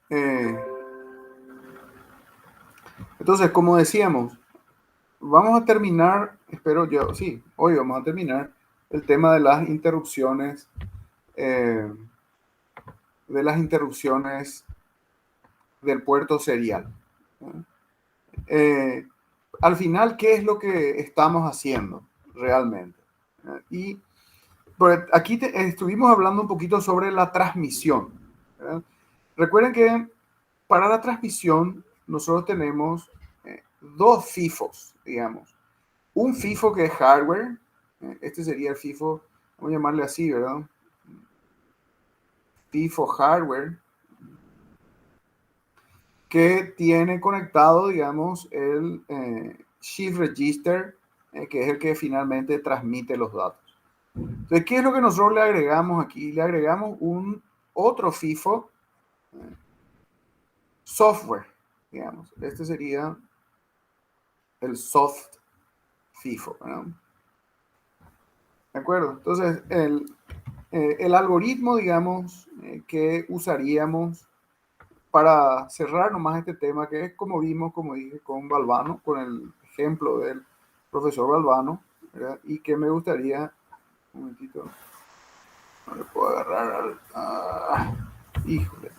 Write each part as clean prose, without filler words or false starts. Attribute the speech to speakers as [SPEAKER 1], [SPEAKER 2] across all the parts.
[SPEAKER 1] Eh, entonces, como decíamos, vamos a terminar, espero yo, sí, hoy vamos a terminar el tema eh, de las interrupciones del puerto serial. Eh, Al final, ¿qué es lo que estamos haciendo realmente? Y aquí estuvimos hablando un poquito sobre la transmisión. ¿Verdad? Recuerden que para la transmisión nosotros tenemos dos FIFOs, digamos. Un FIFO que es hardware, este sería el FIFO, vamos a llamarle así, ¿verdad? FIFO hardware, que tiene conectado, digamos, el shift register, que es el que finalmente transmite los datos. Entonces, ¿qué es lo que nosotros le agregamos aquí? Le agregamos un otro FIFO software, digamos. Este sería el soft FIFO, ¿no? ¿De acuerdo? Entonces, el algoritmo, digamos, que usaríamos para cerrar nomás este tema, que es como vimos, como dije, con Balbano, con el ejemplo del profesor Balbano, ¿verdad? Y que me gustaría, un momentito, no le puedo agarrar híjole,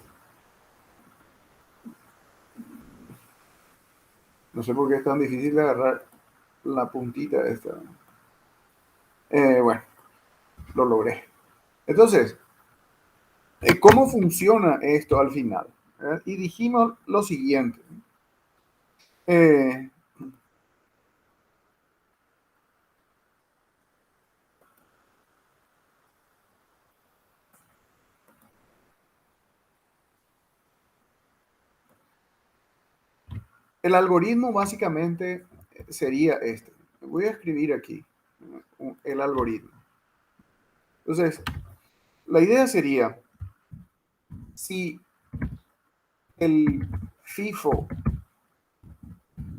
[SPEAKER 1] no sé por qué es tan difícil de agarrar la puntita de esta. Bueno, lo logré. Entonces, ¿cómo funciona esto al final? ¿Verdad? Y dijimos lo siguiente. Eh, el algoritmo básicamente sería este. Voy a escribir aquí el algoritmo. Entonces, la idea sería, si el FIFO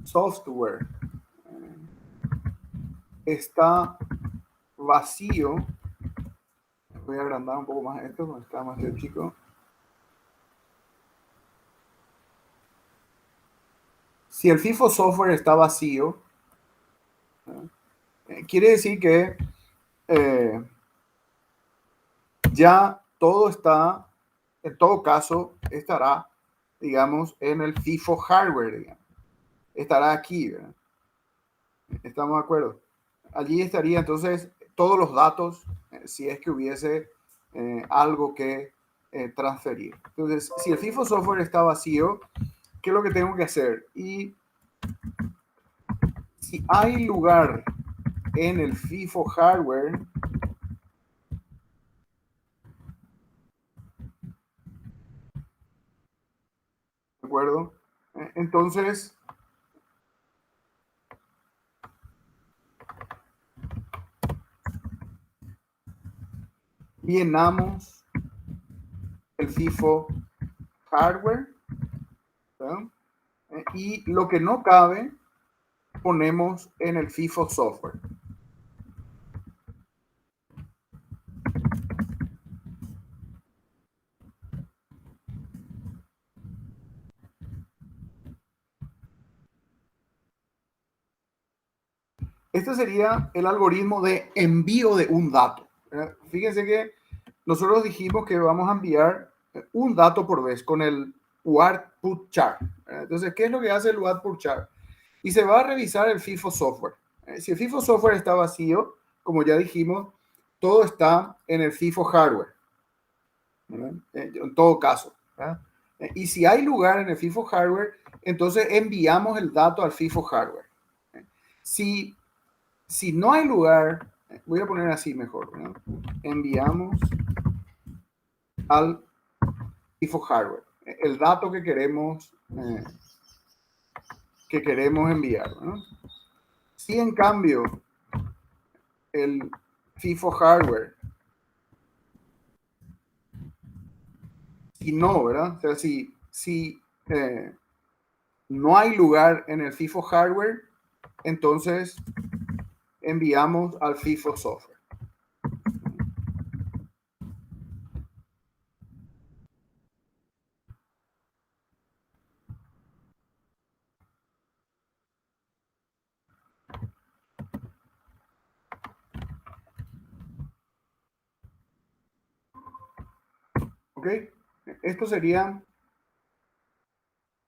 [SPEAKER 1] software está vacío, voy a agrandar un poco más esto, porque está más chico. Si el FIFO software está vacío, quiere decir que eh, ya todo está, en todo caso, estará, digamos, en el FIFO hardware, digamos. Estará aquí, ¿verdad? ¿Estamos de acuerdo? Allí estaría entonces todos los datos, si es que hubiese algo que transferir. Entonces, si el FIFO software está vacío, ¿qué es lo que tengo que hacer? Y si hay lugar en el FIFO hardware, ¿de acuerdo? Entonces, llenamos el FIFO hardware, ¿verdad? Y lo que no cabe, ponemos en el FIFO software. Este sería el algoritmo de envío de un dato. Fíjense que nosotros dijimos que vamos a enviar un dato por vez con el UART put char. Entonces, ¿qué es lo que hace el UART put char? Y se va a revisar el FIFO software. Si el FIFO software está vacío, como ya dijimos, todo está en el FIFO hardware. En todo caso. Y si hay lugar en el FIFO hardware, entonces enviamos el dato al FIFO hardware. Si si no hay lugar, voy a poner así mejor, ¿no? Enviamos al FIFO hardware el dato que queremos enviar, ¿no? Si en cambio el FIFO hardware, si no, ¿verdad? O sea, si no hay lugar en el FIFO hardware, entonces enviamos al FIFO software. ¿Ok? Esto sería,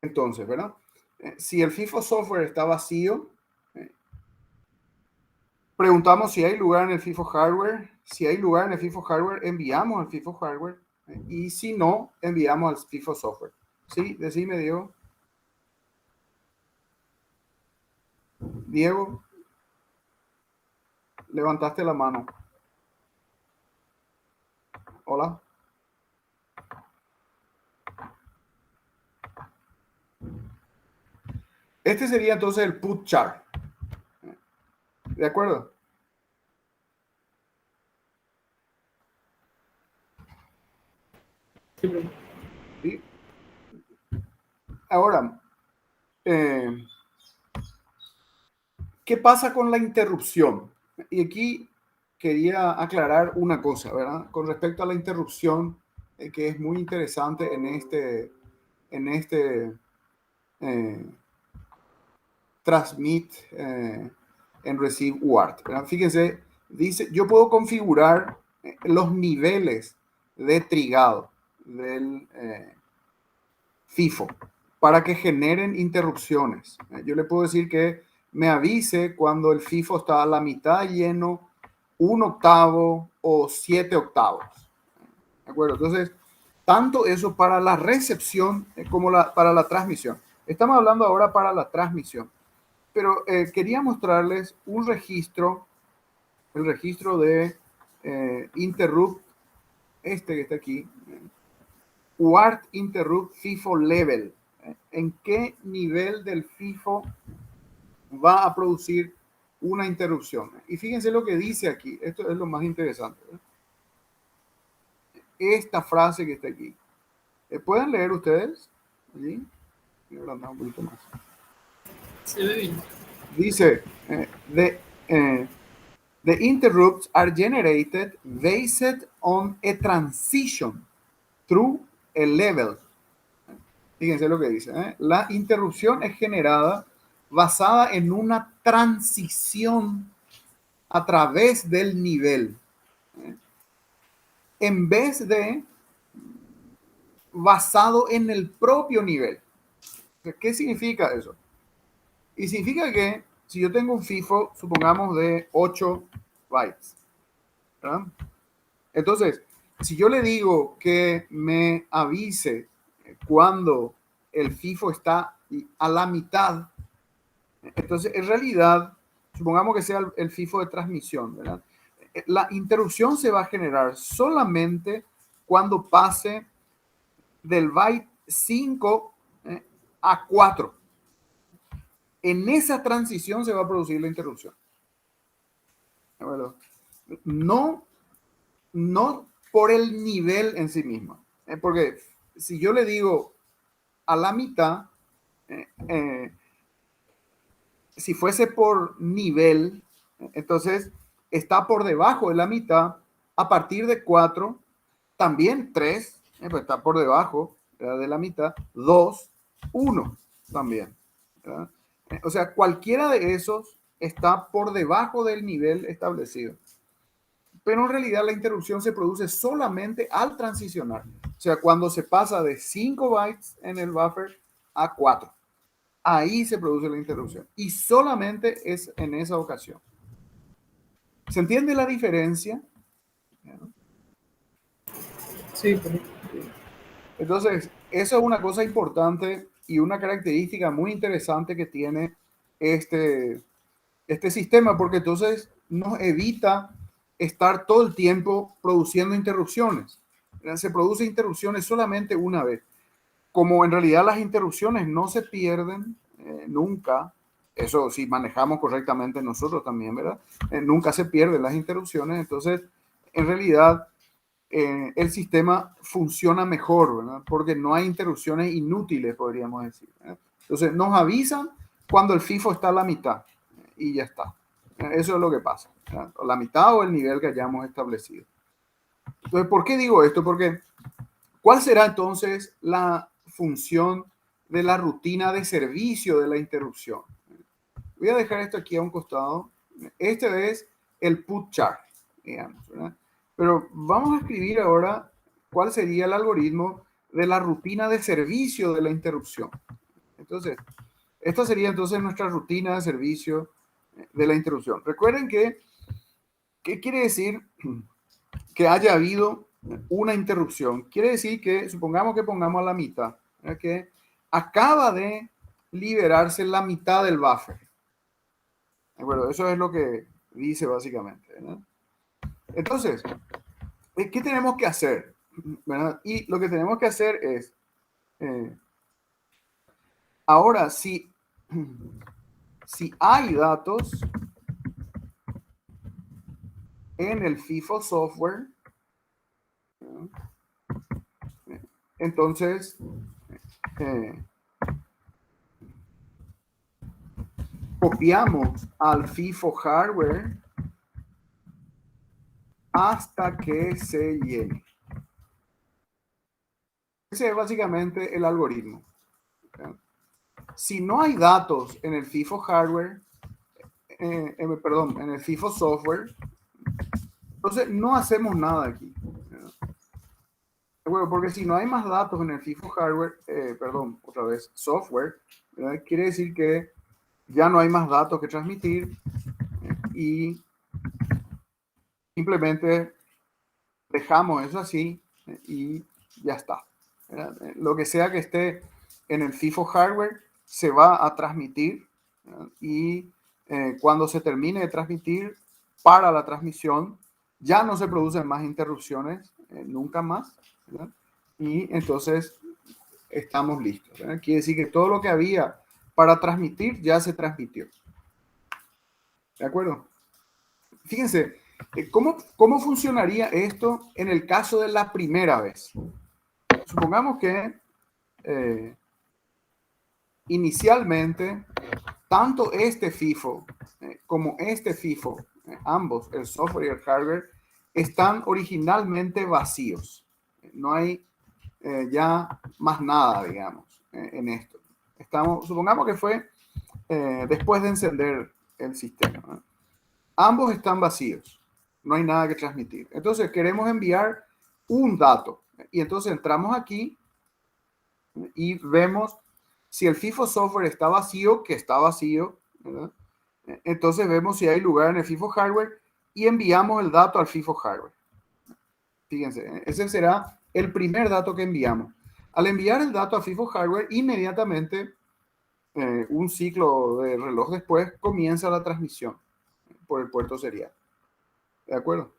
[SPEAKER 1] entonces, ¿verdad? Si el FIFO software está vacío, eh, preguntamos si hay lugar en el FIFO hardware. Si hay lugar en el FIFO hardware, enviamos al FIFO hardware. Y si no, enviamos al FIFO software. ¿Sí? Decime, Diego. Diego, levantaste la mano. Hola. Este sería entonces el put char. ¿De acuerdo? ¿Sí? Ahora, eh, ¿qué pasa con la interrupción? Y aquí quería aclarar una cosa, ¿verdad? Con respecto a la interrupción, que es muy interesante en este eh, transmit en receive UART, ¿verdad? Fíjense, dice, yo puedo configurar los niveles de trigado del FIFO para que generen interrupciones. Yo le puedo decir que me avise cuando el FIFO está a la mitad lleno, 1/8 o 7/8. ¿De acuerdo? Entonces, tanto eso para la recepción como para la transmisión. Estamos hablando ahora para la transmisión, pero quería mostrarles un registro, el registro de interrupt, este que está aquí, UART interrupt FIFO level. ¿En qué nivel del FIFO va a producir una interrupción? Y fíjense lo que dice aquí. Esto es lo más interesante, ¿verdad? Esta frase que está aquí. ¿Pueden leer ustedes? Allí. Voy a agrandar un poquito más.
[SPEAKER 2] Se ve bien.
[SPEAKER 1] Dice, the interrupts are generated based on a transition through a level. Fíjense lo que dice, ¿eh? La interrupción es generada basada en una transición a través del nivel, ¿eh? En vez de basado en el propio nivel. ¿Qué significa eso? Y significa que si yo tengo un FIFO, supongamos de 8 bytes, ¿verdad? Entonces, si yo le digo que me avise cuando el FIFO está a la mitad, entonces en realidad, supongamos que sea el FIFO de transmisión, ¿verdad? La interrupción se va a generar solamente cuando pase del byte 5 a 4. En esa transición se va a producir la interrupción. No, no por el nivel en sí mismo. Porque si yo le digo a la mitad, si fuese por nivel, entonces está por debajo de la mitad. A partir de 4, también 3, pues está por debajo, ¿verdad?, de la mitad. 2, 1 también, ¿verdad? O sea, cualquiera de esos está por debajo del nivel establecido. Pero en realidad la interrupción se produce solamente al transicionar. O sea, cuando se pasa de 5 bytes en el buffer a 4. Ahí se produce la interrupción. Y solamente es en esa ocasión. ¿Se entiende la diferencia?
[SPEAKER 2] Sí, pero
[SPEAKER 1] Entonces, eso es una cosa importante y una característica muy interesante que tiene este, este sistema, porque entonces nos evita estar todo el tiempo produciendo interrupciones. Se producen interrupciones solamente una vez. Como en realidad las interrupciones no se pierden nunca, eso si manejamos correctamente nosotros también, ¿verdad? Nunca se pierden las interrupciones, entonces en realidad el sistema funciona mejor, ¿verdad? Porque no hay interrupciones inútiles, podríamos decir, ¿verdad? Entonces nos avisan cuando el FIFO está a la mitad y ya está. Eso es lo que pasa, ¿verdad? O la mitad o el nivel que hayamos establecido. Entonces, ¿por qué digo esto? Porque ¿cuál será entonces la función de la rutina de servicio de la interrupción? Voy a dejar esto aquí a un costado. Este es el put char, digamos, ¿verdad? Pero vamos a escribir ahora cuál sería el algoritmo de la rutina de servicio de la interrupción. Entonces, esta sería entonces nuestra rutina de servicio de la interrupción. Recuerden que, ¿qué quiere decir que haya habido una interrupción? Quiere decir que, supongamos que pongamos a la mitad, que acaba de liberarse la mitad del buffer. ¿De acuerdo? Eso es lo que dice básicamente, ¿no? Entonces, ¿qué tenemos que hacer? ¿Verdad? Y lo que tenemos que hacer es, ahora, si hay datos en el FIFO software, ¿no? Entonces, copiamos al FIFO hardware hasta que se llene. Ese es básicamente el algoritmo. ¿Okay? Si no hay datos en el FIFO hardware, perdón, en el FIFO software, entonces no hacemos nada aquí. Bueno, porque si no hay más datos en el FIFO hardware, perdón, otra vez, software, ¿verdad? Quiere decir que ya no hay más datos que transmitir y simplemente dejamos eso así y ya está. ¿Verdad? Lo que sea que esté en el FIFO hardware se va a transmitir, ¿verdad? Y cuando se termine de transmitir, para la transmisión, ya no se producen más interrupciones, nunca más, ¿verdad? Y entonces estamos listos, ¿verdad? Quiere decir que todo lo que había para transmitir ya se transmitió. ¿De acuerdo? Fíjense, ¿cómo funcionaría esto en el caso de la primera vez? Supongamos que inicialmente tanto este FIFO como este FIFO, ambos, el software y el hardware, están originalmente vacíos. No hay ya más nada, digamos, en esto. Supongamos que fue después de encender el sistema, ¿no? Ambos están vacíos, no hay nada que transmitir. Entonces queremos enviar un dato y entonces entramos aquí y vemos si el FIFO software está vacío, que está vacío, ¿verdad? Entonces vemos si hay lugar en el FIFO hardware y enviamos el dato al FIFO hardware. Fíjense, ese será el primer dato que enviamos. Al enviar el dato a FIFO hardware, inmediatamente un ciclo de reloj después comienza la transmisión por el puerto serial. ¿De acuerdo?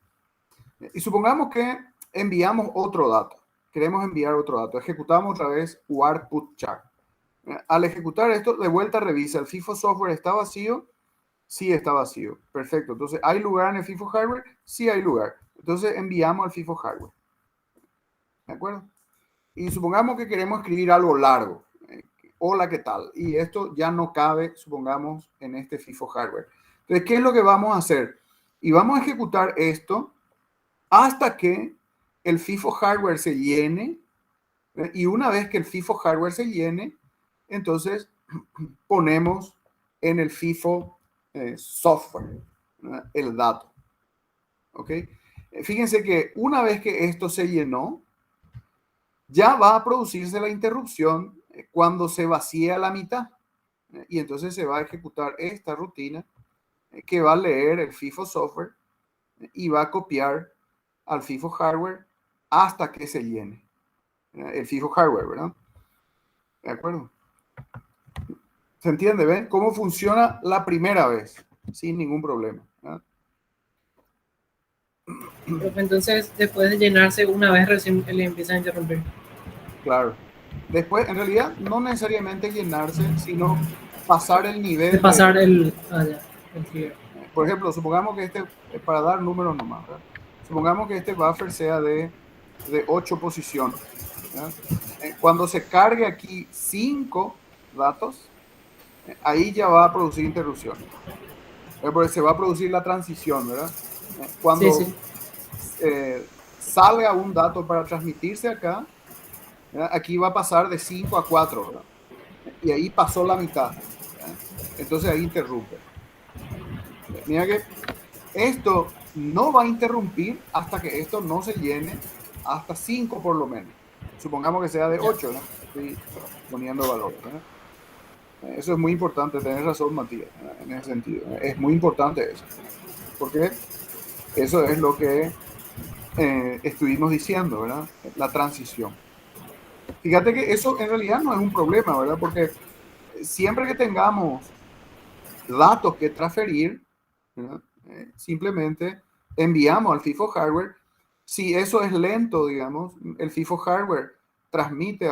[SPEAKER 1] Y supongamos que enviamos otro dato. Queremos enviar otro dato. Ejecutamos otra vez UART put char. Al ejecutar esto, de vuelta revisa, ¿el FIFO software está vacío? Sí, está vacío. Perfecto. Entonces, ¿hay lugar en el FIFO hardware? Sí, hay lugar. Entonces, enviamos al FIFO hardware. ¿De acuerdo? Y supongamos que queremos escribir algo largo. Hola, ¿qué tal? Y esto ya no cabe, supongamos, en este FIFO hardware. Entonces, ¿qué es lo que vamos a hacer? Y vamos a ejecutar esto hasta que el FIFO hardware se llene. Y una vez que el FIFO hardware se llene, entonces ponemos en el FIFO software el dato. ¿Ok? Fíjense que una vez que esto se llenó, ya va a producirse la interrupción cuando se vacía la mitad. Y entonces se va a ejecutar esta rutina que va a leer el FIFO software y va a copiar al FIFO hardware hasta que se llene el FIFO hardware, ¿verdad? ¿De acuerdo? ¿Se entiende? ¿Ven? ¿Cómo funciona la primera vez? Sin ningún problema, ¿verdad?
[SPEAKER 2] Entonces, después de llenarse, una vez recién le empieza a interrumpir.
[SPEAKER 1] Claro. Después, en realidad, no necesariamente llenarse, sino pasar el nivel
[SPEAKER 2] De pasar el trigger.
[SPEAKER 1] Por ejemplo, supongamos que para dar números nomás, ¿verdad? Supongamos que este buffer sea de 8 posiciones, ¿verdad? Cuando se cargue aquí 5 datos, ahí ya va a producir interrupción. Porque se va a producir la transición, ¿verdad? Cuando
[SPEAKER 2] Sí.
[SPEAKER 1] salga un dato para transmitirse acá, ¿verdad? Aquí va a pasar de 5 a 4, ¿verdad? Y ahí pasó la mitad, ¿verdad? Entonces ahí interrumpe. Mira que esto no va a interrumpir hasta que esto no se llene hasta 5 por lo menos. Supongamos que sea de 8, ¿no? Estoy poniendo valores, ¿no? Eso es muy importante, tenés razón, Matías, en ese sentido. Es muy importante eso, porque eso es lo que estuvimos diciendo, ¿verdad? La transición. Fíjate que eso en realidad no es un problema, ¿verdad? Porque siempre que tengamos datos que transferir, ¿verdad? Simplemente enviamos al FIFO hardware. Si eso es lento, digamos, el FIFO hardware transmite,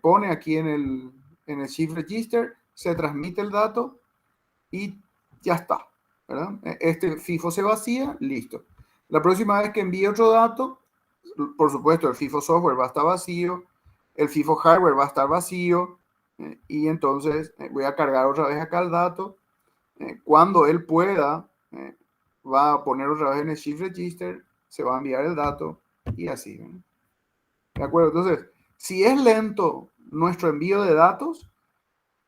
[SPEAKER 1] pone aquí en el shift register, se transmite el dato y ya está, ¿verdad? Este FIFO se vacía, listo. La próxima vez que envíe otro dato, por supuesto, el FIFO software va a estar vacío, el FIFO hardware va a estar vacío, y entonces voy a cargar otra vez acá el dato. Cuando él pueda, va a poner otra vez en el shift register, se va a enviar el dato y así, ¿no? ¿De acuerdo? Entonces, si es lento nuestro envío de datos,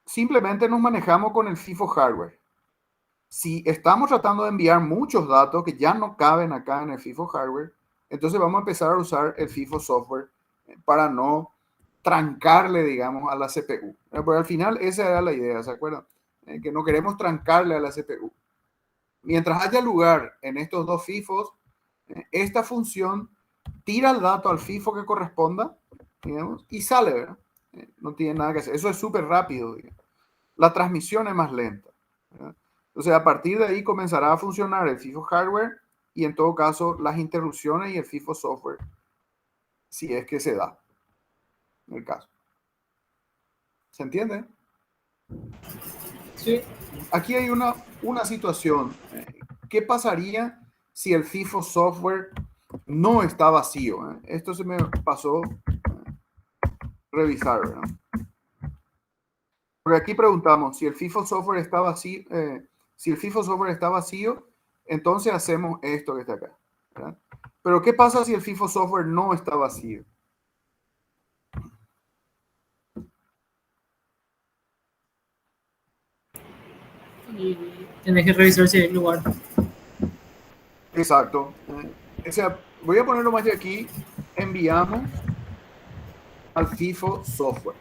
[SPEAKER 1] simplemente nos manejamos con el FIFO hardware. Si estamos tratando de enviar muchos datos que ya no caben acá en el FIFO hardware, entonces vamos a empezar a usar el FIFO software para no trancarle, digamos, a la CPU. Porque al final esa era la idea, ¿se acuerdan? Que no queremos trancarle a la CPU. Mientras haya lugar en estos dos FIFOs, esta función tira el dato al FIFO que corresponda, digamos, y sale, ¿verdad? No tiene nada que hacer. Eso es súper rápido, digamos. La transmisión es más lenta, ¿verdad? Entonces, a partir de ahí comenzará a funcionar el FIFO hardware y, en todo caso, las interrupciones y el FIFO software, si es que se da en el caso. ¿Se entiende?
[SPEAKER 2] Sí.
[SPEAKER 1] Aquí hay una situación. ¿Qué pasaría si el FIFO software no está vacío? Esto se me pasó revisar, ¿verdad? Porque aquí preguntamos si el FIFO software está vacío. Si el FIFO software está vacío, entonces hacemos esto que está acá, ¿verdad? Pero ¿qué pasa si el FIFO software no está vacío?
[SPEAKER 2] Y tenés que revisar si hay lugar.
[SPEAKER 1] Exacto. O sea, voy a ponerlo más de aquí. Enviamos al FIFO software.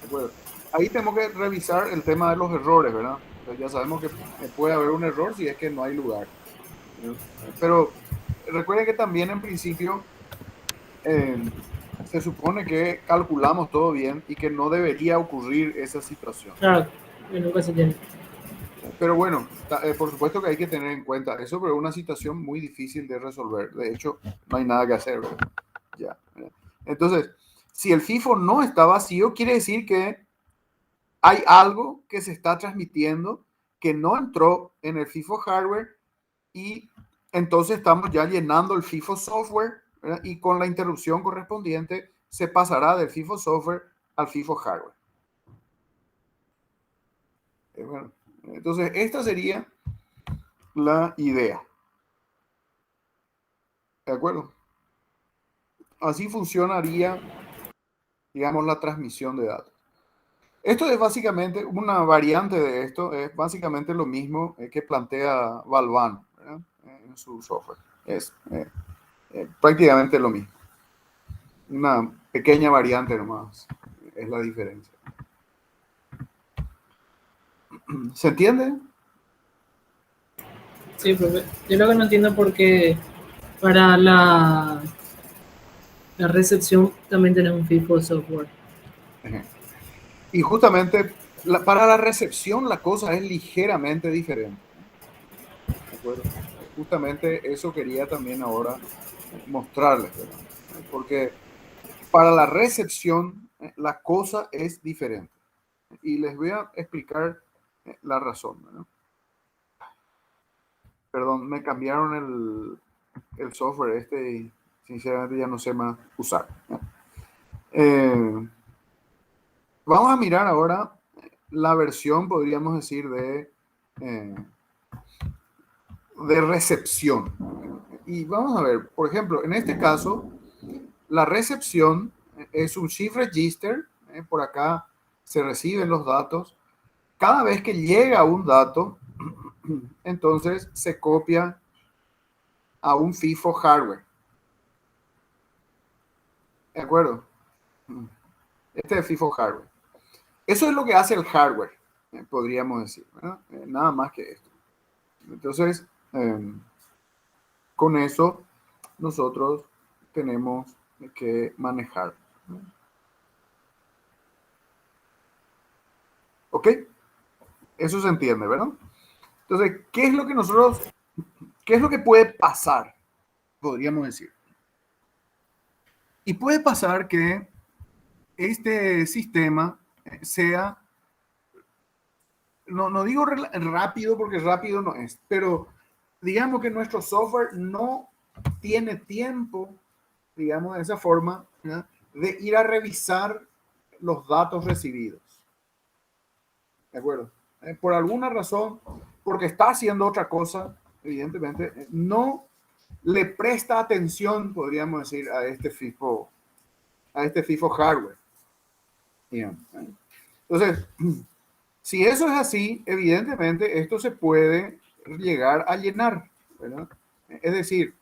[SPEAKER 1] ¿De acuerdo? Ahí tenemos que revisar el tema de los errores, ¿verdad? Entonces ya sabemos que puede haber un error si es que no hay lugar. Pero recuerden que también en principio se supone que calculamos todo bien y que no debería ocurrir esa situación.
[SPEAKER 2] Claro, que nunca se tiene.
[SPEAKER 1] Pero bueno, por supuesto que hay que tener en cuenta eso, pero es una situación muy difícil de resolver. De hecho, no hay nada que hacer, ¿verdad? Ya. Entonces, si el FIFO no está vacío, quiere decir que hay algo que se está transmitiendo que no entró en el FIFO hardware y entonces estamos ya llenando el FIFO software, ¿verdad? Y con la interrupción correspondiente se pasará del FIFO software al FIFO hardware. Bueno, entonces esta sería la idea. ¿De acuerdo? Así funcionaría, digamos, la transmisión de datos. Esto es básicamente una variante de esto, es básicamente lo mismo que plantea Valvan, ¿verdad? En su software. Es prácticamente lo mismo. Una pequeña variante nomás es la diferencia. ¿Se entiende?
[SPEAKER 2] Sí, profe. Yo lo que no entiendo por qué para la recepción también tenemos un FIFO software.
[SPEAKER 1] Y justamente para la recepción la cosa es ligeramente diferente. ¿De acuerdo? Justamente eso quería también ahora mostrarles, ¿verdad? Porque para la recepción la cosa es diferente. Y les voy a explicar la razón, ¿verdad? Perdón, me cambiaron el software este y sinceramente ya no sé más usar. Vamos a mirar ahora la versión, podríamos decir, de recepción. Y vamos a ver, por ejemplo, en este caso, la recepción es un shift register. Por acá se reciben los datos. Cada vez que llega un dato, entonces se copia a un FIFO hardware. ¿De acuerdo? Este es FIFO hardware. Eso es lo que hace el hardware, podríamos decir, ¿verdad? Nada más que esto. Entonces, con eso nosotros tenemos que manejar. ¿Ok? Eso se entiende, ¿verdad? Entonces, ¿qué es lo que puede pasar? Podríamos decir. Y puede pasar que este sistema sea, no digo rápido porque rápido no es, pero digamos que nuestro software no tiene tiempo, digamos de esa forma, ¿ya? De ir a revisar los datos recibidos. ¿De acuerdo? Por alguna razón, porque está haciendo otra cosa, evidentemente, no le presta atención, podríamos decir, a este FIFO hardware. Bien. Entonces, si eso es así, evidentemente esto se puede llegar a llenar, ¿verdad? Es decir,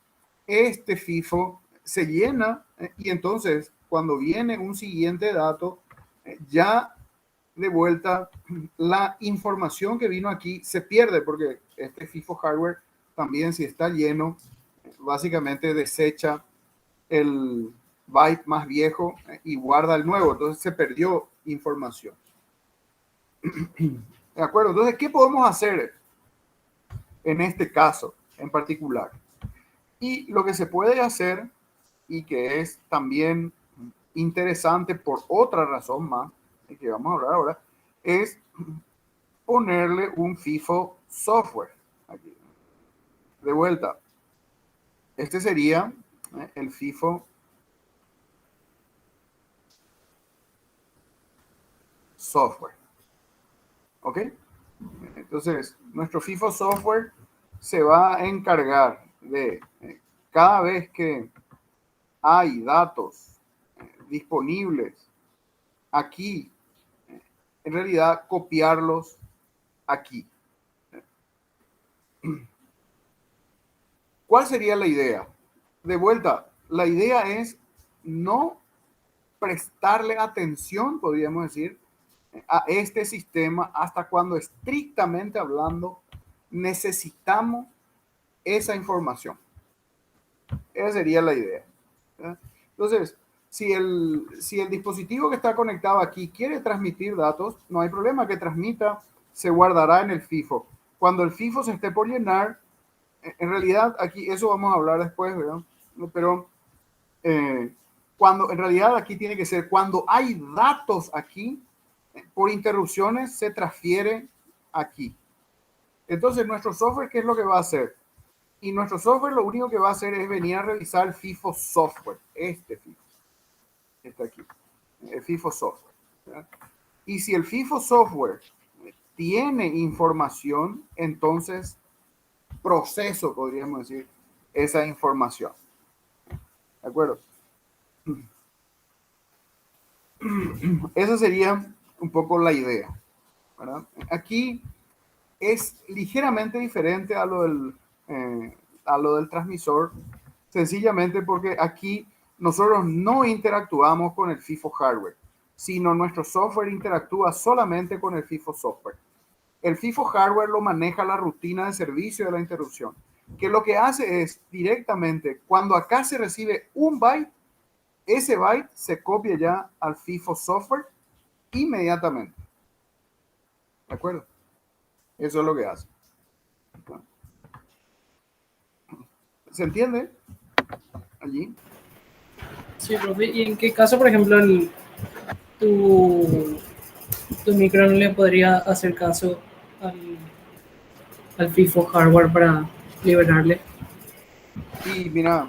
[SPEAKER 1] este FIFO se llena y entonces cuando viene un siguiente dato, ya de vuelta la información que vino aquí se pierde porque este FIFO hardware también si está lleno, básicamente desecha el byte más viejo y guarda el nuevo, entonces se perdió información. ¿De acuerdo? Entonces, ¿qué podemos hacer en este caso en particular? Y lo que se puede hacer, y que es también interesante por otra razón más, de que vamos a hablar ahora, es ponerle un FIFO software. Aquí. De vuelta, este sería el FIFO software. ¿Ok? Entonces, nuestro FIFO software se va a encargar de cada vez que hay datos disponibles aquí, en realidad copiarlos aquí. ¿Cuál sería la idea? De vuelta, la idea es no prestarle atención, podríamos decir, a este sistema hasta cuando estrictamente hablando necesitamos esa información. Esa sería la idea. ¿Verdad? Entonces, si el dispositivo que está conectado aquí quiere transmitir datos, no hay problema que transmita, se guardará en el FIFO. Cuando el FIFO se esté por llenar, en realidad aquí, eso vamos a hablar después, ¿verdad? Pero cuando en realidad aquí tiene que ser, cuando hay datos aquí, por interrupciones se transfiere aquí. Entonces, nuestro software, ¿qué es lo que va a hacer? Y nuestro software lo único que va a hacer es venir a revisar el FIFO software. Este FIFO. Este aquí. El FIFO software. ¿Verdad? Y si el FIFO software tiene información, entonces proceso, podríamos decir, esa información. ¿De acuerdo? Esa sería un poco la idea. ¿Verdad? Aquí es ligeramente diferente a lo del transmisor, sencillamente porque aquí nosotros no interactuamos con el FIFO hardware, sino nuestro software interactúa solamente con el FIFO software. El FIFO hardware lo maneja la rutina de servicio de la interrupción, que lo que hace es directamente, cuando acá se recibe un byte, ese byte se copia ya al FIFO software inmediatamente. ¿De acuerdo? Eso es lo que hace. ¿Se entiende? Allí.
[SPEAKER 2] Sí, profe. ¿Y en qué caso, por ejemplo, tu, tu micro no le podría hacer caso al, al FIFO hardware para liberarle?
[SPEAKER 1] Y mira,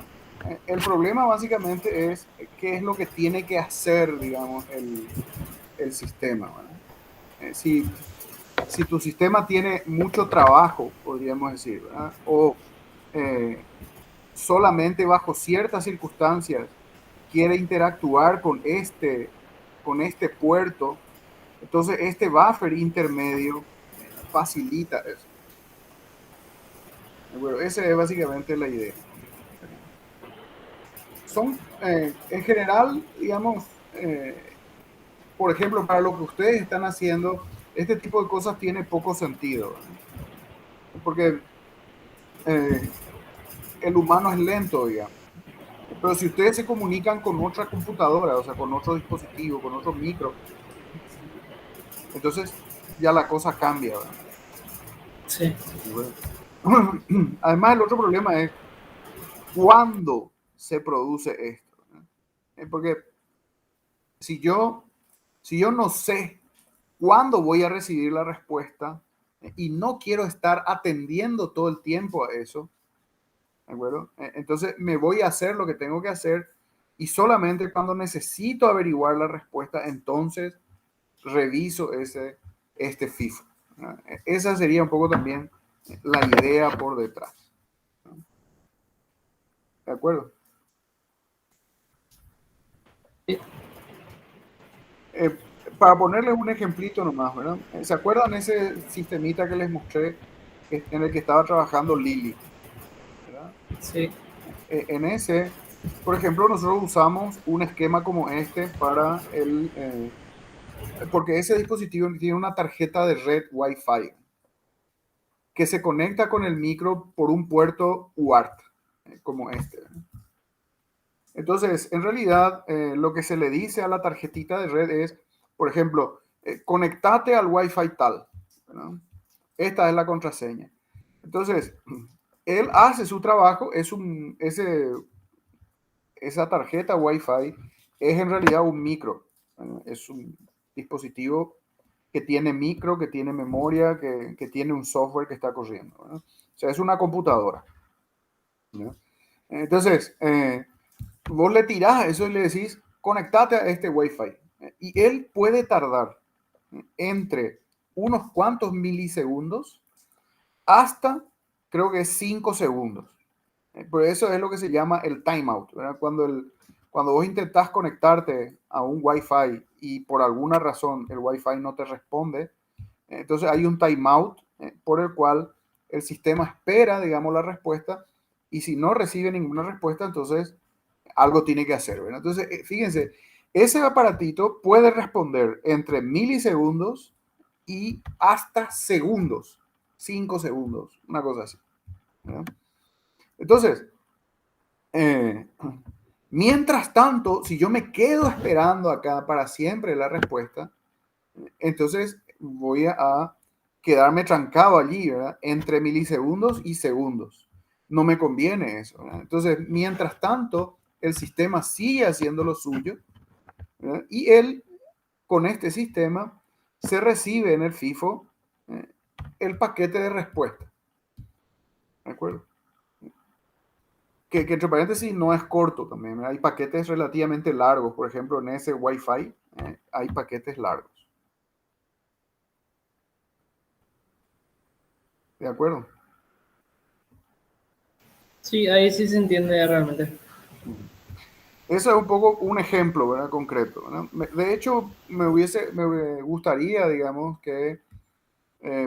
[SPEAKER 1] el problema básicamente es qué es lo que tiene que hacer, digamos, el sistema, ¿verdad? Si tu sistema tiene mucho trabajo, podríamos decir, ¿verdad? O solamente bajo ciertas circunstancias quiere interactuar con este puerto, entonces este buffer intermedio facilita eso. Bueno, esa es básicamente la idea. son, en general, digamos, por ejemplo, para lo que ustedes están haciendo, este tipo de cosas tiene poco sentido, ¿verdad? Porque eh, el humano es lento, digamos. Pero si ustedes se comunican con otra computadora, o sea, con otro dispositivo, con otro micro, entonces ya la cosa cambia, ¿verdad?
[SPEAKER 2] Sí.
[SPEAKER 1] Bueno. Además, el otro problema es cuándo se produce esto, ¿verdad? Porque si yo, si yo no sé cuándo voy a recibir la respuesta y no quiero estar atendiendo todo el tiempo a eso, ¿de acuerdo? Entonces me voy a hacer lo que tengo que hacer y solamente cuando necesito averiguar la respuesta, entonces reviso este FIFO. ¿No? Esa sería un poco también la idea por detrás. ¿No? ¿De acuerdo? Eh, para ponerles un ejemplito nomás, ¿verdad? ¿Se acuerdan ese sistemita que les mostré en el que estaba trabajando Lili? ¿Verdad?
[SPEAKER 2] Sí.
[SPEAKER 1] En ese, por ejemplo, nosotros usamos un esquema como este para porque ese dispositivo tiene una tarjeta de red Wi-Fi que se conecta con el micro por un puerto UART, como este. Entonces, en realidad, lo que se le dice a la tarjetita de red es, por ejemplo, conectate al Wi-Fi tal, ¿verdad? Esta es la contraseña. Entonces, él hace su trabajo, esa tarjeta Wi-Fi es en realidad un micro, es un dispositivo que tiene micro, que tiene memoria, que tiene un software que está corriendo, ¿verdad? O sea, es una computadora, ¿no? Entonces, vos le tirás eso y le decís, conectate a este Wi-Fi. Y él puede tardar entre unos cuantos milisegundos hasta, creo que 5 segundos. Por eso es lo que se llama el timeout, ¿verdad? Cuando vos intentás conectarte a un Wi-Fi y por alguna razón el Wi-Fi no te responde, entonces hay un timeout por el cual el sistema espera, digamos, la respuesta y si no recibe ninguna respuesta, entonces algo tiene que hacer, ¿verdad? Entonces, fíjense, ese aparatito puede responder entre milisegundos y hasta segundos, 5 segundos, una cosa así, ¿verdad? Entonces, eh, mientras tanto, si yo me quedo esperando acá para siempre la respuesta, entonces voy a quedarme trancado allí, ¿verdad? Entre milisegundos y segundos. No me conviene eso, ¿verdad? Entonces, mientras tanto, el sistema sigue haciendo lo suyo, ¿verdad? Y él, con este sistema, se recibe en el FIFO eh, el paquete de respuesta. ¿De acuerdo? Que entre paréntesis no es corto también. ¿Verdad? Hay paquetes relativamente largos. Por ejemplo, en ese Wi-Fi hay paquetes largos. ¿De acuerdo?
[SPEAKER 2] Sí, ahí sí se entiende realmente.
[SPEAKER 1] Ese es un poco un ejemplo, ¿verdad? Concreto, ¿verdad? De hecho, me gustaría, digamos, que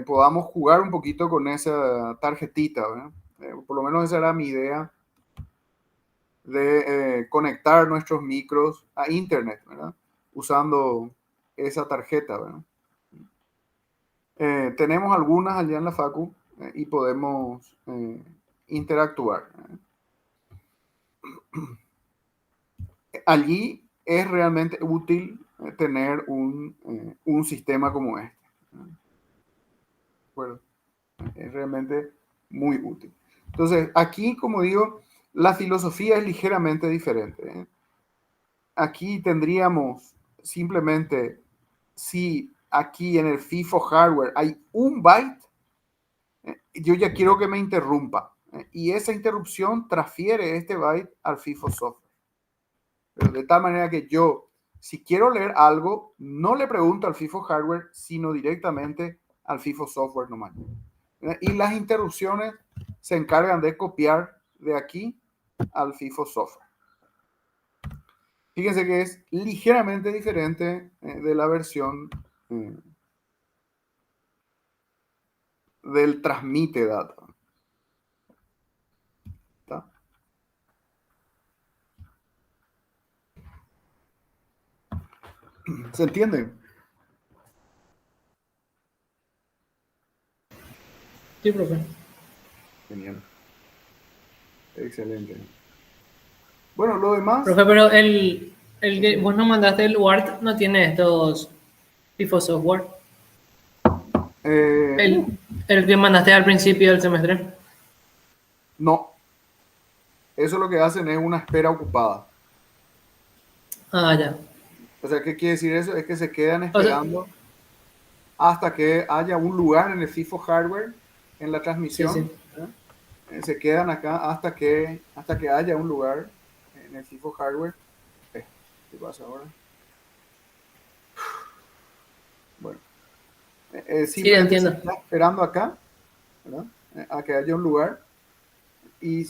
[SPEAKER 1] podamos jugar un poquito con esa tarjetita, ¿verdad? Por lo menos esa era mi idea de conectar nuestros micros a internet, ¿verdad? Usando esa tarjeta, ¿verdad? Tenemos algunas allá en la Facu y podemos interactuar. Allí es realmente útil tener un sistema como este. ¿De acuerdo? Es realmente muy útil. Entonces, aquí, como digo, la filosofía es ligeramente diferente. Aquí tendríamos simplemente, si aquí en el FIFO hardware hay un byte, yo ya quiero que me interrumpa. Y esa interrupción transfiere este byte al FIFO software. Pero de tal manera que yo, si quiero leer algo, no le pregunto al FIFO hardware, sino directamente al FIFO software nomás. Y las interrupciones se encargan de copiar de aquí al FIFO software. Fíjense que es ligeramente diferente de la versión eh, del transmite data. ¿Está? ¿Se entiende?
[SPEAKER 2] Sí, profe.
[SPEAKER 1] Genial. Excelente. Bueno, lo demás,
[SPEAKER 2] Profe, pero el que vos nos mandaste, el UART, no tiene estos FIFO software.
[SPEAKER 1] eh, uh,
[SPEAKER 2] El que mandaste al principio del semestre.
[SPEAKER 1] no, eso lo que hacen es una espera ocupada.
[SPEAKER 2] Ah, ya.
[SPEAKER 1] O sea, ¿qué quiere decir eso? Es que se quedan
[SPEAKER 2] O sea,
[SPEAKER 1] esperando hasta que haya un lugar en el FIFO hardware, en la
[SPEAKER 2] sí,
[SPEAKER 1] transmisión.
[SPEAKER 2] sí.
[SPEAKER 1] Se quedan acá hasta que haya un lugar en el FIFO hardware. ¿Qué pasa ahora? Bueno,
[SPEAKER 2] Sí,
[SPEAKER 1] simplemente se
[SPEAKER 2] entiendo.
[SPEAKER 1] está esperando acá, ¿verdad? A que haya un lugar. Y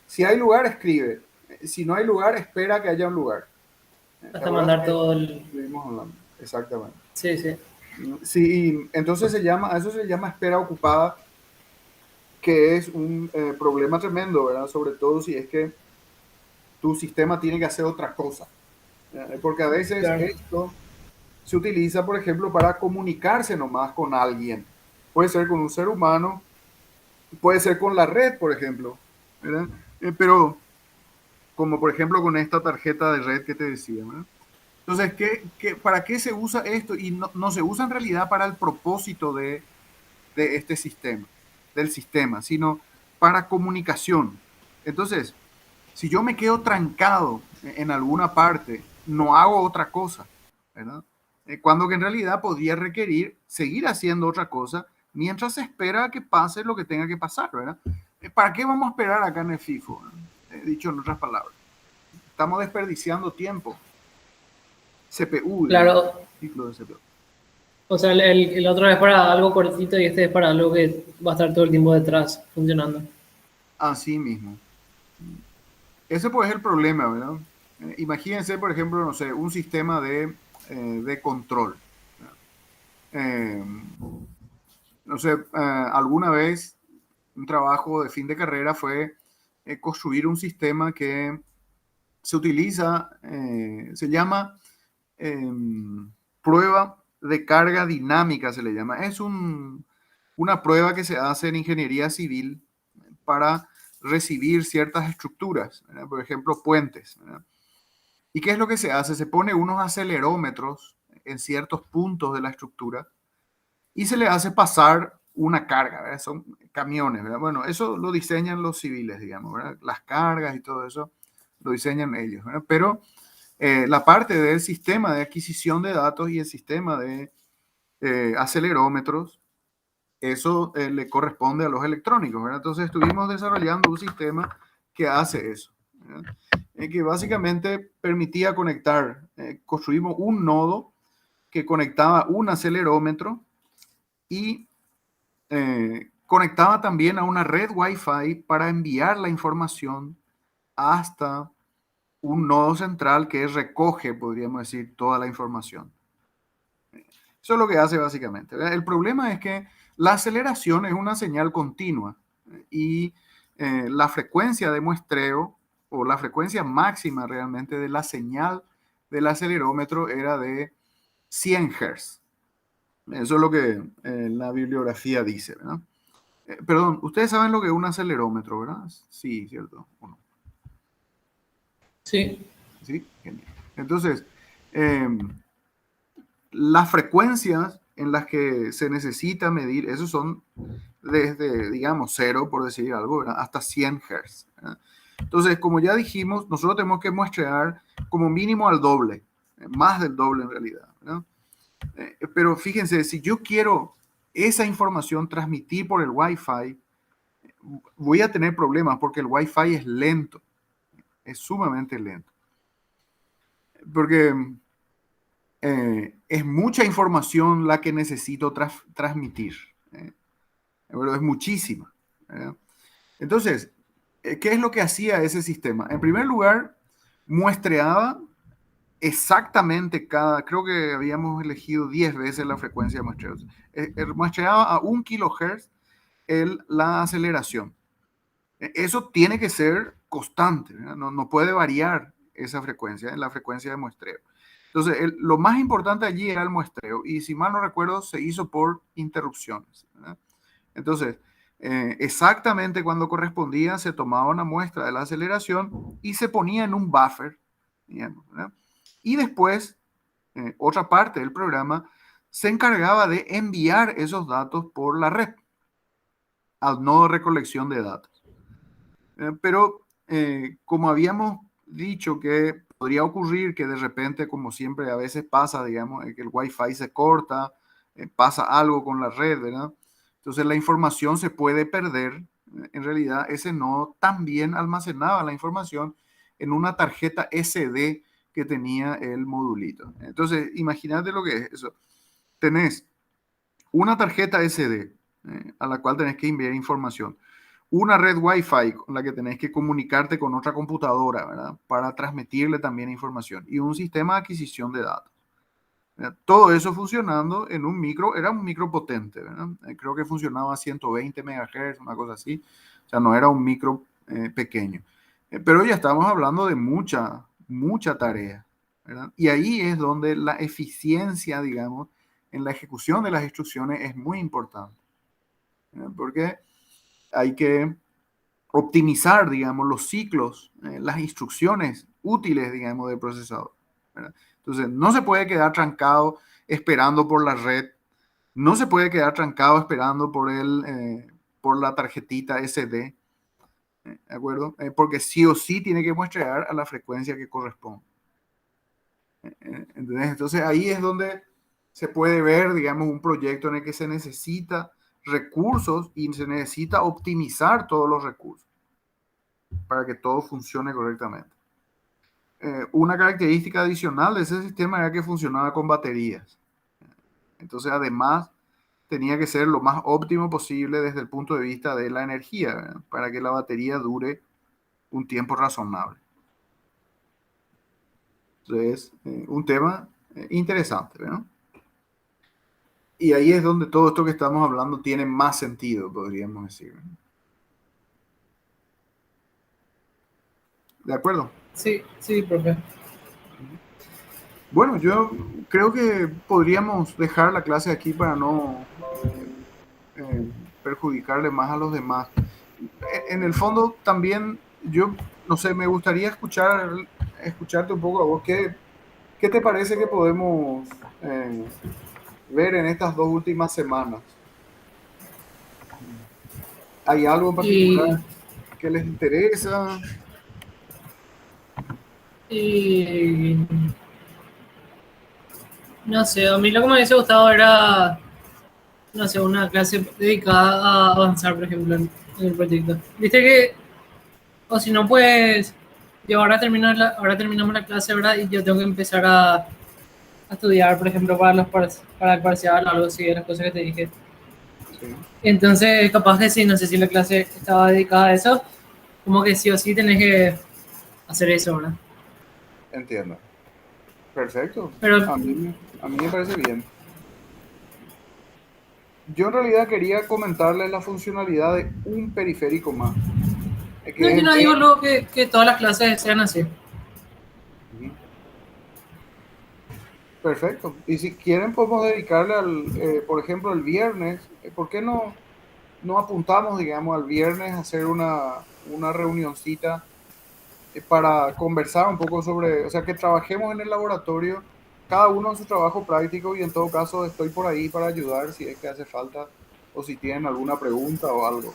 [SPEAKER 1] si hay lugar, escribe. Si no hay lugar, espera que haya un lugar. ¿Te
[SPEAKER 2] Hasta
[SPEAKER 1] acuerdas
[SPEAKER 2] mandar
[SPEAKER 1] que
[SPEAKER 2] todo el...
[SPEAKER 1] estuvimos hablando? Exactamente.
[SPEAKER 2] Sí, sí.
[SPEAKER 1] Sí, entonces eso se llama espera ocupada, que es un problema tremendo, ¿verdad? Sobre todo si es que tu sistema tiene que hacer otra cosa. Porque a veces
[SPEAKER 2] Claro.
[SPEAKER 1] esto se utiliza, por ejemplo, para comunicarse nomás con alguien. Puede ser con un ser humano, puede ser con la red, por ejemplo, ¿verdad? Pero como por ejemplo con esta tarjeta de red que te decía, ¿verdad? Entonces, para qué se usa esto? Y no se usa en realidad para el propósito de este sistema, del sistema, sino para comunicación. Entonces, si yo me quedo trancado en alguna parte, no hago otra cosa, ¿verdad? Cuando que en realidad podría requerir seguir haciendo otra cosa mientras se espera a que pase lo que tenga que pasar, ¿verdad? ¿Para qué vamos a esperar acá en el FIFO? Dicho en otras palabras, estamos desperdiciando tiempo. CPU, digamos,
[SPEAKER 2] Claro.
[SPEAKER 1] ciclo de CPU.
[SPEAKER 2] O sea, el otro es para algo cortito y este es para algo que va a estar todo el tiempo detrás funcionando.
[SPEAKER 1] Así mismo. Ese pues es el problema, ¿verdad? Imagínense, por ejemplo, no sé, un sistema de control. Eh, no sé, alguna vez un trabajo de fin de carrera fue construir un sistema que se utiliza, se llama eh, prueba de carga dinámica, se le llama. Es una prueba que se hace en ingeniería civil para recibir ciertas estructuras, ¿verdad? Por ejemplo, puentes, ¿verdad? ¿Y qué es lo que se hace? Se pone unos acelerómetros en ciertos puntos de la estructura y se le hace pasar una carga, ¿verdad? Son camiones, ¿verdad? Bueno, eso lo diseñan los civiles, digamos, ¿verdad? Las cargas y todo eso lo diseñan ellos, ¿verdad? Pero la parte del sistema de adquisición de datos y el sistema de acelerómetros, eso le corresponde a los electrónicos, ¿verdad? Entonces estuvimos desarrollando un sistema que hace eso, ¿verdad? Que básicamente permitía conectar, construimos un nodo que conectaba un acelerómetro y conectaba también a una red Wi-Fi para enviar la información hasta un nodo central que recoge, podríamos decir, toda la información. Eso es lo que hace básicamente. El problema es que la aceleración es una señal continua y la frecuencia de muestreo o la frecuencia máxima realmente de la señal del acelerómetro era de 100 Hz. Eso es lo que la bibliografía dice, ¿verdad? Perdón, ustedes saben lo que es un acelerómetro, ¿verdad? Sí, cierto. Bueno,
[SPEAKER 2] Sí,
[SPEAKER 1] sí, genial. Entonces, eh, las frecuencias en las que se necesita medir, esos son desde, digamos, cero, por decir algo, ¿verdad? Hasta 100 Hz, ¿verdad? Entonces, como ya dijimos, nosotros tenemos que muestrear como mínimo al doble, más del doble en realidad, ¿verdad? Pero fíjense, si yo quiero esa información transmitir por el Wi-Fi, voy a tener problemas porque el Wi-Fi es lento, es sumamente lento. Porque es mucha información la que necesito transmitir, pero es muchísima, ¿verdad? Entonces, ¿qué es lo que hacía ese sistema? En primer lugar, muestreaba exactamente creo que habíamos elegido 10 veces la frecuencia de muestreo. Muestreaba a 1 kHz la aceleración. Eso tiene que ser constante, ¿verdad? No puede variar esa frecuencia en la frecuencia de muestreo. Entonces, lo más importante allí era el muestreo y si mal no recuerdo se hizo por interrupciones, ¿verdad? Entonces, exactamente cuando correspondía se tomaba una muestra de la aceleración y se ponía en un buffer, digamos, ¿verdad? Y después, otra parte del programa se encargaba de enviar esos datos por la red al nodo de recolección de datos. Pero como habíamos dicho que podría ocurrir que de repente, como siempre a veces pasa, digamos, que el Wi-Fi se corta, pasa algo con la red, ¿verdad? Entonces la información se puede perder. En realidad, ese nodo también almacenaba la información en una tarjeta SD que tenía el modulito. Entonces, imagínate lo que es eso. Tenés una tarjeta SD a la cual tenés que enviar información, una red Wi-Fi con la que tenés que comunicarte con otra computadora, ¿verdad? Para transmitirle también información y un sistema de adquisición de datos. ¿Verdad? Todo eso funcionando en un micro, era un micro potente, ¿verdad? Creo que funcionaba a 120 MHz, una cosa así. O sea, no era un micro pequeño. Pero ya estamos hablando de mucha tarea, ¿verdad? Y ahí es donde la eficiencia, digamos, en la ejecución de las instrucciones es muy importante, ¿verdad? Porque hay que optimizar, digamos, los ciclos, las instrucciones útiles, digamos, del procesador, ¿verdad? Entonces, no se puede quedar trancado esperando por la red, no se puede quedar trancado esperando por la tarjetita SD, ¿de acuerdo? Porque sí o sí tiene que muestrear a la frecuencia que corresponde. ¿Entendés? Entonces, ahí es donde se puede ver, digamos, un proyecto en el que se necesita recursos y se necesita optimizar todos los recursos para que todo funcione correctamente. Una característica adicional de ese sistema era que funcionaba con baterías. Entonces, además, tenía que ser lo más óptimo posible desde el punto de vista de la energía, ¿verdad? Para que la batería dure un tiempo razonable. Entonces, un tema interesante, ¿verdad? Y ahí es donde todo esto que estamos hablando tiene más sentido, podríamos decir. ¿De acuerdo?
[SPEAKER 2] Sí, sí, profe.
[SPEAKER 1] Bueno, yo creo que podríamos dejar la clase aquí para no eh, perjudicarle más a los demás. En el fondo también yo, no sé, me gustaría escucharte un poco a vos. ¿Qué te parece que podemos ver en estas 2 últimas semanas? ¿Hay algo en
[SPEAKER 2] Y,
[SPEAKER 1] particular que les interesa?
[SPEAKER 2] y no sé, a mí lo que me hubiese gustado era, no sé, una clase dedicada a avanzar, por ejemplo, en el proyecto. Viste que, o si no, pues, yo ahora terminamos la clase, ¿verdad? Y yo tengo que empezar a estudiar, por ejemplo, para el parcial o algo así, de las cosas que te dije.
[SPEAKER 1] Sí,
[SPEAKER 2] Entonces, capaz que sí, no sé si la clase estaba dedicada a eso, como que sí o sí tenés que hacer eso, ¿verdad?
[SPEAKER 1] entiendo. Perfecto.
[SPEAKER 2] Pero,
[SPEAKER 1] A mí me parece bien. Yo en realidad quería comentarles la funcionalidad de un periférico más,
[SPEAKER 2] no,
[SPEAKER 1] que es
[SPEAKER 2] yo
[SPEAKER 1] el
[SPEAKER 2] no digo luego que todas las clases sean así.
[SPEAKER 1] Ujú. Perfecto. Y si quieren, podemos dedicarle por ejemplo, el viernes. ¿Por qué no apuntamos, digamos, al viernes a hacer una reunioncita para conversar un poco sobre, o sea, que trabajemos en el laboratorio, cada uno en su trabajo práctico y en todo caso estoy por ahí para ayudar si es que hace falta o si tienen alguna pregunta o algo.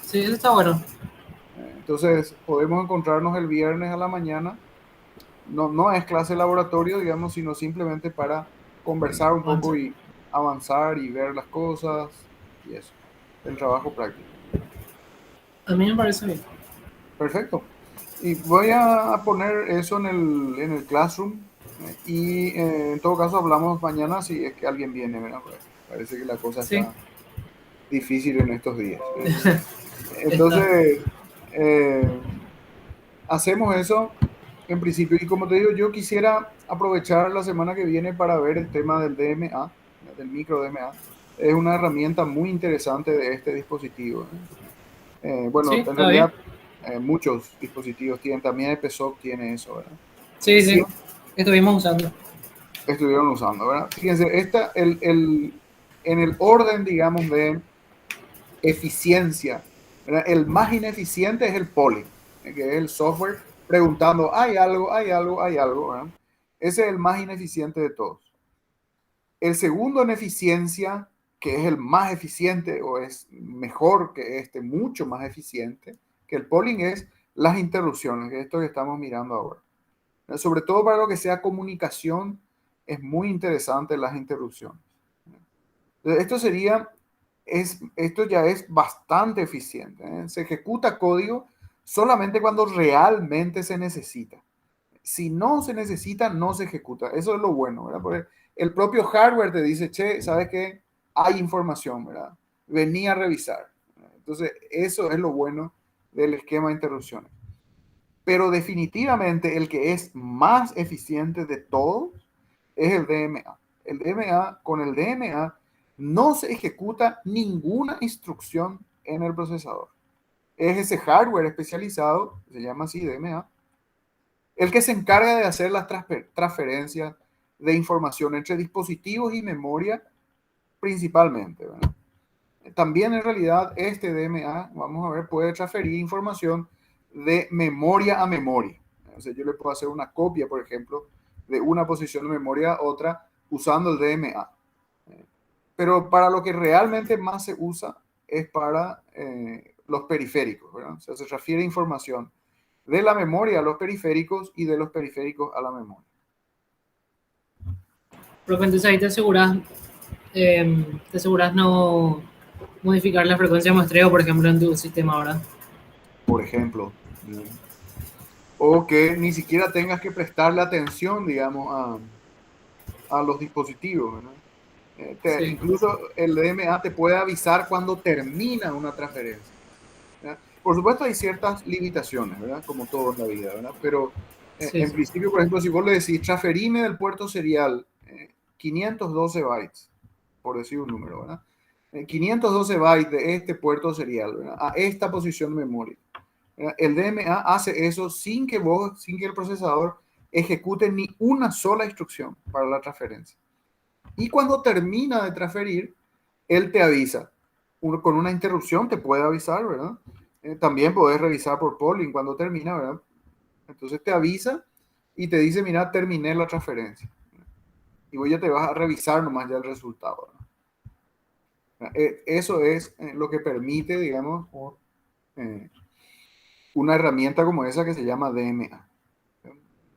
[SPEAKER 2] Sí, eso está bueno.
[SPEAKER 1] Entonces, podemos encontrarnos el viernes a la mañana. No es clase de laboratorio, digamos, sino simplemente para conversar un poco
[SPEAKER 2] Avanza.
[SPEAKER 1] y avanzar y ver las cosas y eso, el trabajo práctico.
[SPEAKER 2] A mí me parece bien.
[SPEAKER 1] Perfecto. Y voy a poner eso en el Classroom y en todo caso hablamos mañana si es que alguien viene, ¿verdad? Porque parece que la cosa
[SPEAKER 2] Sí,
[SPEAKER 1] está difícil en estos días.
[SPEAKER 2] está.
[SPEAKER 1] Entonces, eh, hacemos eso en principio. Y como te digo, yo quisiera aprovechar la semana que viene para ver el tema del DMA, del micro DMA. Es una herramienta muy interesante de este dispositivo, ¿eh?
[SPEAKER 2] Sí,
[SPEAKER 1] Bueno, en
[SPEAKER 2] está bien.
[SPEAKER 1] realidad muchos dispositivos tienen, también el PSOC tiene eso, ¿verdad?
[SPEAKER 2] Sí, sí.
[SPEAKER 1] Siempre,
[SPEAKER 2] Estuvimos usando.
[SPEAKER 1] estuvieron usando, ¿verdad? Fíjense, en el orden, digamos, de eficiencia, ¿verdad? El más ineficiente es el polling, que es el software preguntando, ¿hay algo, hay algo, hay algo? ¿Verdad? Ese es el más ineficiente de todos. El segundo en eficiencia, que es el más eficiente o es mejor que este, mucho más eficiente que el polling, es las interrupciones, que es esto que estamos mirando ahora. Sobre todo para lo que sea comunicación, es muy interesante las interrupciones. Esto esto ya es bastante eficiente, ¿eh? Se ejecuta código solamente cuando realmente se necesita. Si no se necesita, no se ejecuta. Eso es lo bueno, ¿verdad? Porque el propio hardware te dice, che, ¿sabes qué? Hay información, ¿verdad? Vení a revisar. Entonces, eso es lo bueno del esquema de interrupciones. Pero definitivamente el que es más eficiente de todos es el DMA. Con el DMA no se ejecuta ninguna instrucción en el procesador. Es ese hardware especializado, se llama así DMA, el que se encarga de hacer las transferencias de información entre dispositivos y memoria principalmente, ¿verdad? También en realidad este DMA, vamos a ver, puede transferir información de memoria a memoria. O sea, yo le puedo hacer una copia, por ejemplo, de una posición de memoria a otra usando el DMA. Pero para lo que realmente más se usa es para los periféricos, ¿verdad? O sea, se transfiere información de la memoria a los periféricos y de los periféricos a la memoria.
[SPEAKER 2] Pero entonces ahí te aseguras no modificar la frecuencia de muestreo, por ejemplo, en tu sistema ahora.
[SPEAKER 1] Por ejemplo. O que ni siquiera tengas que prestarle atención, digamos, a los dispositivos, ¿verdad?
[SPEAKER 2] Sí.
[SPEAKER 1] Incluso el DMA te puede avisar cuando termina una transferencia, ¿verdad? Por supuesto hay ciertas limitaciones, ¿verdad? Como todo en la vida, ¿verdad? Pero
[SPEAKER 2] Sí,
[SPEAKER 1] en
[SPEAKER 2] sí.
[SPEAKER 1] principio, por ejemplo, si vos le decís transferime del puerto serial 512 bytes, por decir un número, ¿verdad? 512 bytes de este puerto serial, ¿verdad? A esta posición de memoria. El DMA hace eso sin que el procesador ejecute ni una sola instrucción para la transferencia. Y cuando termina de transferir, él te avisa. Con una interrupción te puede avisar, ¿verdad? También podés revisar por polling cuando termina, ¿verdad? Entonces te avisa y te dice, mira, terminé la transferencia. Y vos ya te vas a revisar nomás ya el resultado, ¿verdad? Eso es lo que permite, digamos, una herramienta como esa que se llama DMA.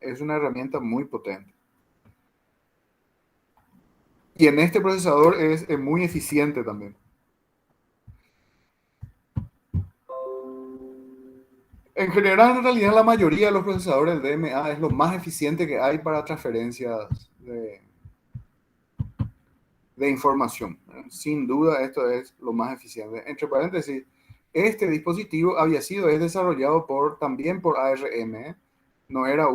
[SPEAKER 1] Es una herramienta muy potente. Y en este procesador es muy eficiente también. En general, en realidad, la mayoría de los procesadores DMA es lo más eficiente que hay para transferencias de información. Sin duda, esto es lo más eficiente. Entre paréntesis, este dispositivo es desarrollado también por ARM. No era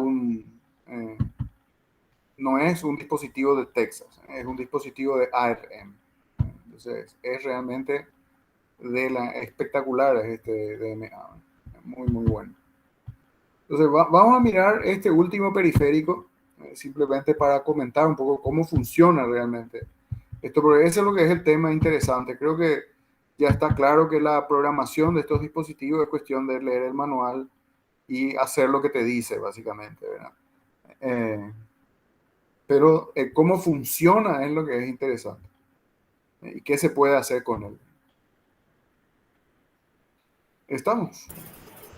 [SPEAKER 1] no es un dispositivo de Texas, es un dispositivo de ARM. Entonces, es realmente espectacular este DMA. Muy, muy bueno. Entonces, vamos a mirar este último periférico, simplemente para comentar un poco cómo funciona realmente esto, porque eso es lo que es el tema interesante. Creo que ya está claro que la programación de estos dispositivos es cuestión de leer el manual y hacer lo que te dice, básicamente, ¿verdad? Pero cómo funciona es lo que es interesante. ¿Y qué se puede hacer con él? ¿Estamos?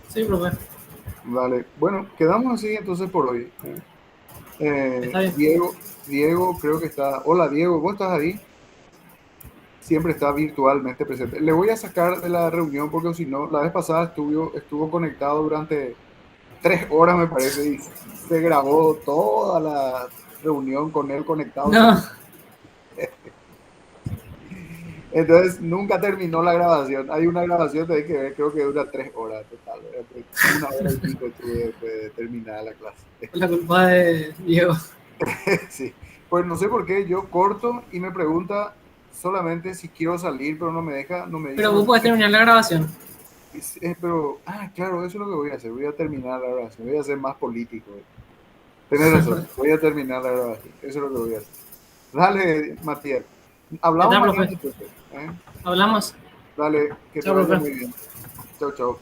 [SPEAKER 2] Sí, profe.
[SPEAKER 1] Vale. Bueno, quedamos así entonces por hoy.
[SPEAKER 2] Está bien.
[SPEAKER 1] Diego creo que está. Hola Diego, ¿vos estás ahí? Siempre está virtualmente presente. Le voy a sacar de la reunión porque si no, la vez pasada estuvo conectado durante 3 horas, me parece, y se grabó toda la reunión con él conectado
[SPEAKER 2] No,
[SPEAKER 1] solo. Entonces nunca terminó la grabación. Hay una grabación hay que ver, creo que dura 3 horas total. 1 hora y pico tuve después de terminar la clase.
[SPEAKER 2] la culpa de Diego.
[SPEAKER 1] Sí. Pues no sé por qué yo corto y me pregunta solamente si quiero salir, pero no me deja, no me dice
[SPEAKER 2] Pero vos
[SPEAKER 1] por
[SPEAKER 2] podés
[SPEAKER 1] qué.
[SPEAKER 2] terminar la grabación.
[SPEAKER 1] Pero, claro, eso es lo que voy a hacer. Voy a terminar la grabación. Voy a ser más político. Tenés razón, voy a terminar la grabación. Eso es lo que voy a hacer. Dale, Matías.
[SPEAKER 2] ¿Qué
[SPEAKER 1] Hablamos
[SPEAKER 2] tal,
[SPEAKER 1] mañana
[SPEAKER 2] profe?
[SPEAKER 1] entonces. ¿Eh?
[SPEAKER 2] Hablamos.
[SPEAKER 1] Dale, que te
[SPEAKER 2] Chao,
[SPEAKER 1] vaya
[SPEAKER 2] profe.
[SPEAKER 1] muy bien. Chau, chau.